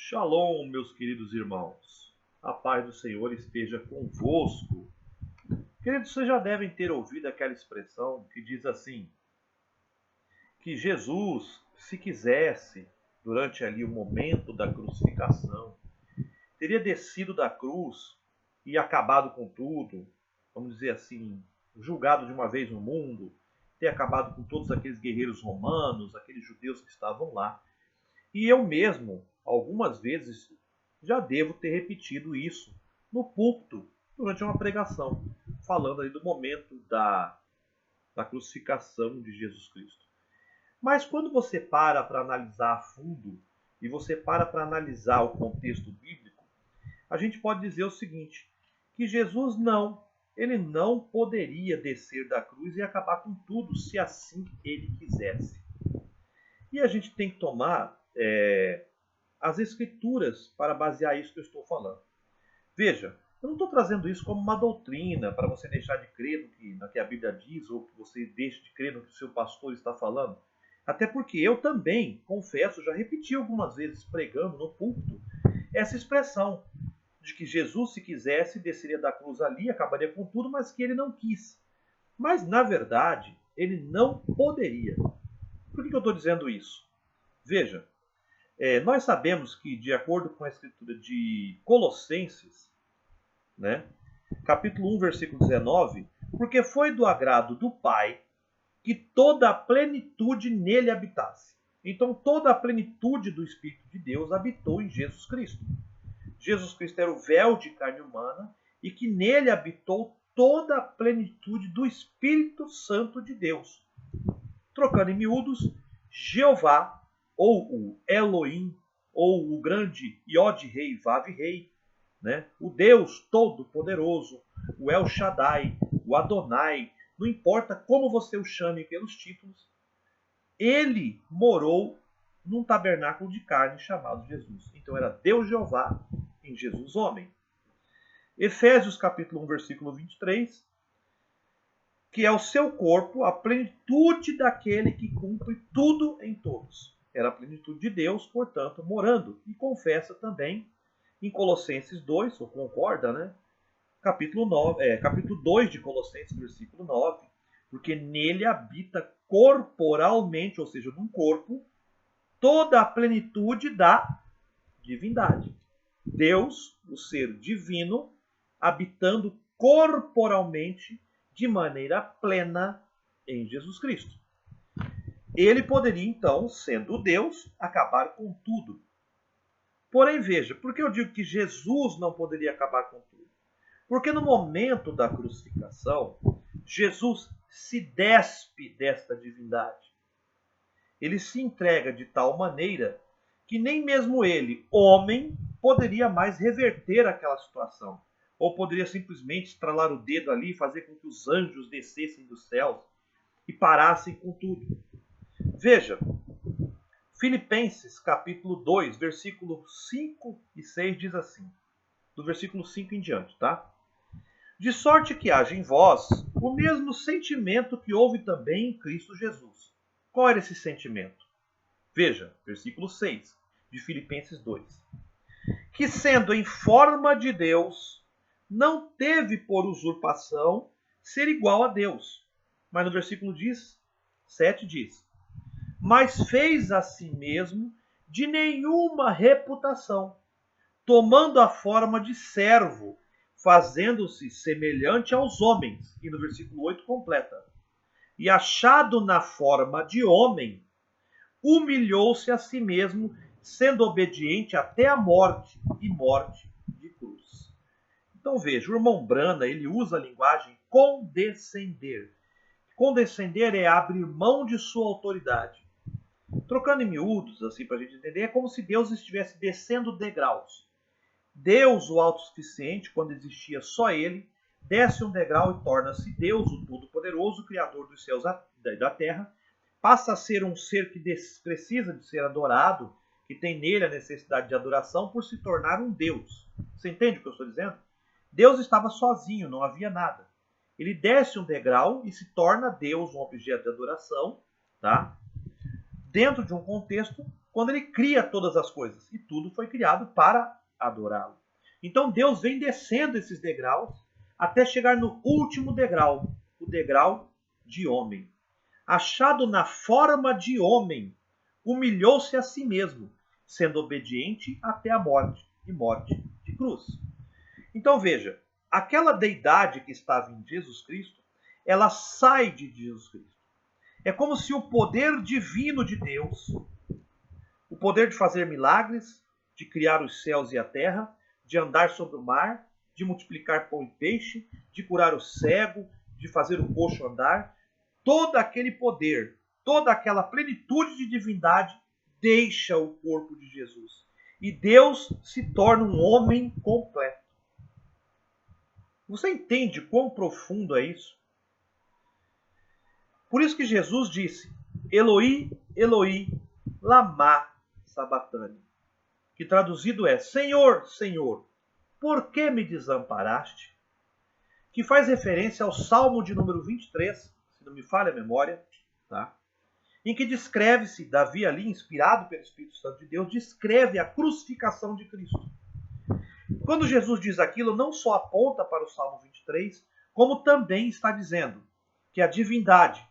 Shalom, meus queridos irmãos. A paz do Senhor esteja convosco. Queridos, vocês já devem ter ouvido aquela expressão que diz assim, que Jesus, se quisesse, durante ali o momento da crucificação, teria descido da cruz e acabado com tudo, vamos dizer assim, julgado de uma vez no mundo, ter acabado com todos aqueles guerreiros romanos, aqueles judeus que estavam lá. E eu mesmo, algumas vezes, já devo ter repetido isso no púlpito, durante uma pregação, falando ali do momento da crucificação de Jesus Cristo. Mas quando você para analisar a fundo, e você para analisar o contexto bíblico, a gente pode dizer o seguinte, que Jesus ele não poderia descer da cruz e acabar com tudo, se assim ele quisesse. E a gente tem que tomar as escrituras para basear isso que eu estou falando. Veja, eu não estou trazendo isso como uma doutrina para você deixar de crer no que a Bíblia diz ou que você deixe de crer no que o seu pastor está falando. Até porque eu também, confesso, já repeti algumas vezes pregando no púlpito essa expressão de que Jesus, se quisesse, desceria da cruz ali, acabaria com tudo, mas que ele não quis. Mas, na verdade, ele não poderia. Por que eu estou dizendo isso? Veja, nós sabemos que, de acordo com a escritura de Colossenses, capítulo 1, versículo 19, porque foi do agrado do Pai que toda a plenitude nele habitasse. Então, toda a plenitude do Espírito de Deus habitou em Jesus Cristo. Jesus Cristo era o véu de carne humana e que nele habitou toda a plenitude do Espírito Santo de Deus. Trocando em miúdos, Jeová, ou o Elohim, ou o grande Yod-Rei, Vav-Rei, o Deus Todo-Poderoso, o El Shaddai, o Adonai, não importa como você o chame pelos títulos, ele morou num tabernáculo de carne chamado Jesus. Então era Deus Jeová em Jesus homem. Efésios capítulo 1, versículo 23, que é o seu corpo, a plenitude daquele que cumpre tudo em todos. Era a plenitude de Deus, portanto, morando. E confessa também em Colossenses 2, ou concorda, capítulo 2 de Colossenses, versículo 9, porque nele habita corporalmente, ou seja, num corpo, toda a plenitude da divindade. Deus, o ser divino, habitando corporalmente de maneira plena em Jesus Cristo. Ele poderia, então, sendo Deus, acabar com tudo. Porém, veja, por que eu digo que Jesus não poderia acabar com tudo? Porque no momento da crucificação, Jesus se despe desta divindade. Ele se entrega de tal maneira que nem mesmo ele, homem, poderia mais reverter aquela situação. Ou poderia simplesmente estralar o dedo ali e fazer com que os anjos descessem dos céus e parassem com tudo. Veja, Filipenses capítulo 2, versículos 5 e 6 diz assim, do versículo 5 em diante, tá? De sorte que haja em vós o mesmo sentimento que houve também em Cristo Jesus. Qual era esse sentimento? Veja, versículo 6 de Filipenses 2. Que sendo em forma de Deus, não teve por usurpação ser igual a Deus. Mas no versículo 7 diz, mas fez a si mesmo de nenhuma reputação, tomando a forma de servo, fazendo-se semelhante aos homens. E no versículo 8 completa. E achado na forma de homem, humilhou-se a si mesmo, sendo obediente até a morte, e morte de cruz. Então veja, o irmão Brana, ele usa a linguagem condescender. Condescender é abrir mão de sua autoridade. Trocando em miúdos, assim para a gente entender, é como se Deus estivesse descendo degraus. Deus, o autossuficiente, quando existia só ele, desce um degrau e torna-se Deus, o Todo-Poderoso, Criador dos céus e da terra, passa a ser um ser que precisa de ser adorado, que tem nele a necessidade de adoração, por se tornar um Deus. Você entende o que eu estou dizendo? Deus estava sozinho, não havia nada. Ele desce um degrau e se torna Deus, um objeto de adoração, tá? Dentro de um contexto quando ele cria todas as coisas. E tudo foi criado para adorá-lo. Então Deus vem descendo esses degraus até chegar no último degrau, o degrau de homem. Achado na forma de homem, humilhou-se a si mesmo, sendo obediente até a morte, e morte de cruz. Então veja, aquela deidade que estava em Jesus Cristo, ela sai de Jesus Cristo. É como se o poder divino de Deus, o poder de fazer milagres, de criar os céus e a terra, de andar sobre o mar, de multiplicar pão e peixe, de curar o cego, de fazer o coxo andar, todo aquele poder, toda aquela plenitude de divindade deixa o corpo de Jesus. E Deus se torna um homem completo. Você entende quão profundo é isso? Por isso que Jesus disse, Eloi, Eloi, lama sabachthani, que traduzido é, Senhor, Senhor, por que me desamparaste? Que faz referência ao Salmo de número 23, se não me falha a memória, tá? Em que descreve-se, Davi ali, inspirado pelo Espírito Santo de Deus, descreve a crucificação de Cristo. Quando Jesus diz aquilo, não só aponta para o Salmo 23, como também está dizendo que a divindade,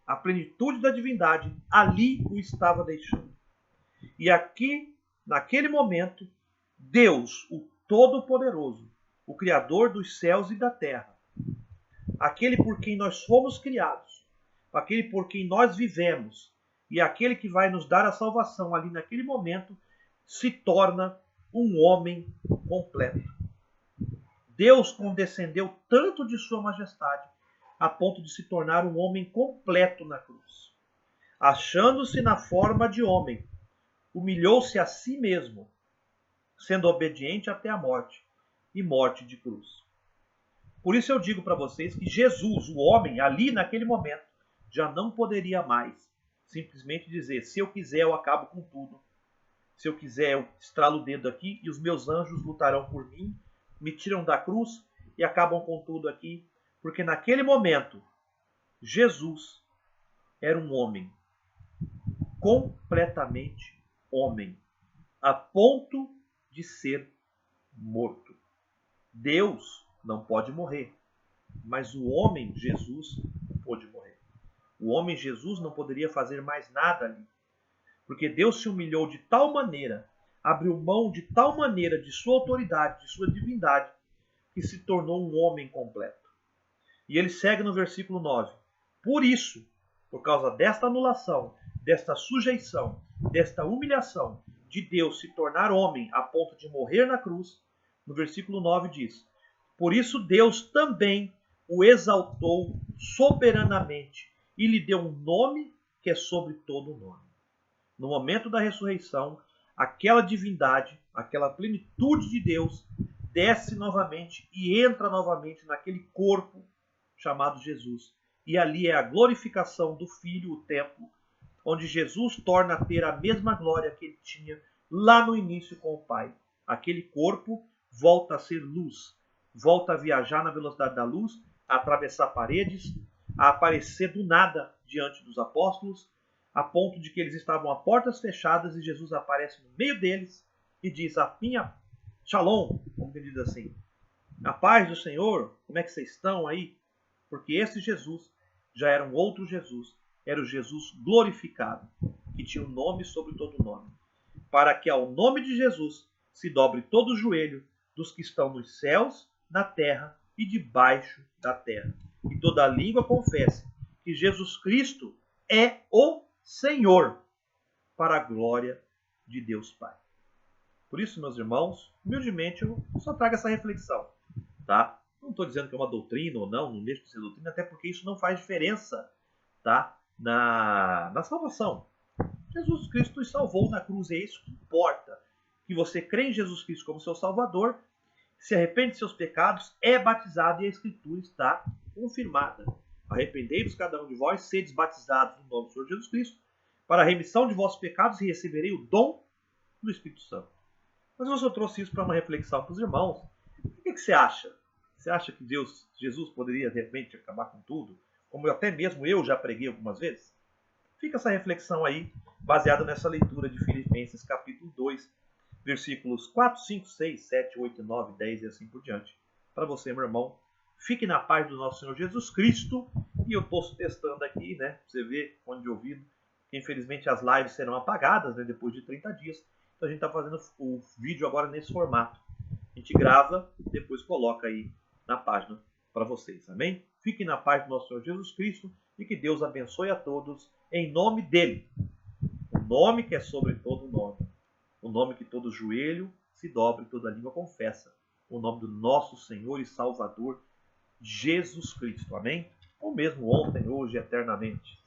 a plenitude da divindade, ali o estava deixando. E aqui, naquele momento, Deus, o Todo-Poderoso, o Criador dos céus e da terra, aquele por quem nós fomos criados, aquele por quem nós vivemos e aquele que vai nos dar a salvação ali naquele momento, se torna um homem completo. Deus condescendeu tanto de sua majestade a ponto de se tornar um homem completo na cruz. Achando-se na forma de homem, humilhou-se a si mesmo, sendo obediente até a morte, e morte de cruz. Por isso eu digo para vocês que Jesus, o homem, ali naquele momento, já não poderia mais simplesmente dizer, se eu quiser eu acabo com tudo. Se eu quiser eu estralo o dedo aqui e os meus anjos lutarão por mim, me tiram da cruz e acabam com tudo aqui. Porque naquele momento, Jesus era um homem, completamente homem, a ponto de ser morto. Deus não pode morrer, mas o homem Jesus pôde morrer. O homem Jesus não poderia fazer mais nada ali, porque Deus se humilhou de tal maneira, abriu mão de tal maneira de sua autoridade, de sua divindade, que se tornou um homem completo. E ele segue no versículo 9. Por isso, por causa desta anulação, desta sujeição, desta humilhação de Deus se tornar homem a ponto de morrer na cruz, no versículo 9 diz, por isso Deus também o exaltou soberanamente e lhe deu um nome que é sobre todo nome. No momento da ressurreição, aquela divindade, aquela plenitude de Deus, desce novamente e entra novamente naquele corpo chamado Jesus. E ali é a glorificação do Filho, o templo, onde Jesus torna a ter a mesma glória que ele tinha lá no início com o Pai. Aquele corpo volta a ser luz, volta a viajar na velocidade da luz, a atravessar paredes, a aparecer do nada diante dos apóstolos, a ponto de que eles estavam a portas fechadas e Jesus aparece no meio deles e diz, a minha shalom, como ele diz assim, a paz do Senhor, como é que vocês estão aí? Porque esse Jesus já era um outro Jesus, era o Jesus glorificado, que tinha um nome sobre todo nome, para que ao nome de Jesus se dobre todo o joelho dos que estão nos céus, na terra e debaixo da terra, e toda língua confesse que Jesus Cristo é o Senhor, para a glória de Deus Pai. Por isso, meus irmãos, humildemente eu só trago essa reflexão, tá? Não estou dizendo que é uma doutrina ou não, não deixa de ser doutrina, até porque isso não faz diferença, tá? Na salvação. Jesus Cristo nos salvou na cruz, é isso que importa. Que você crê em Jesus Cristo como seu Salvador, se arrepende de seus pecados, é batizado e a Escritura está confirmada. Arrependei-vos cada um de vós, sedes batizados no nome do Senhor Jesus Cristo, para a remissão de vossos pecados e receberei o dom do Espírito Santo. Mas eu só trouxe isso para uma reflexão para os irmãos. O que você acha? Você acha que Jesus poderia de repente acabar com tudo? Como até mesmo eu já preguei algumas vezes? Fica essa reflexão aí baseado nessa leitura de Filipenses capítulo 2, versículos 4, 5, 6, 7, 8, 9, 10 e assim por diante. Para você, meu irmão, fique na paz do nosso Senhor Jesus Cristo. E eu estou testando aqui, né? Você vê, fone de ouvido, que infelizmente as lives serão apagadas, né, depois de 30 dias. Então a gente está fazendo o vídeo agora nesse formato. A gente grava, depois coloca aí na página para vocês, amém? Fiquem na paz do nosso Senhor Jesus Cristo e que Deus abençoe a todos em nome dele. O nome que é sobre todo nome. O nome que todo joelho se dobra e toda língua confessa. O nome do nosso Senhor e Salvador, Jesus Cristo, amém? O mesmo ontem, hoje e eternamente.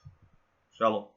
Shalom.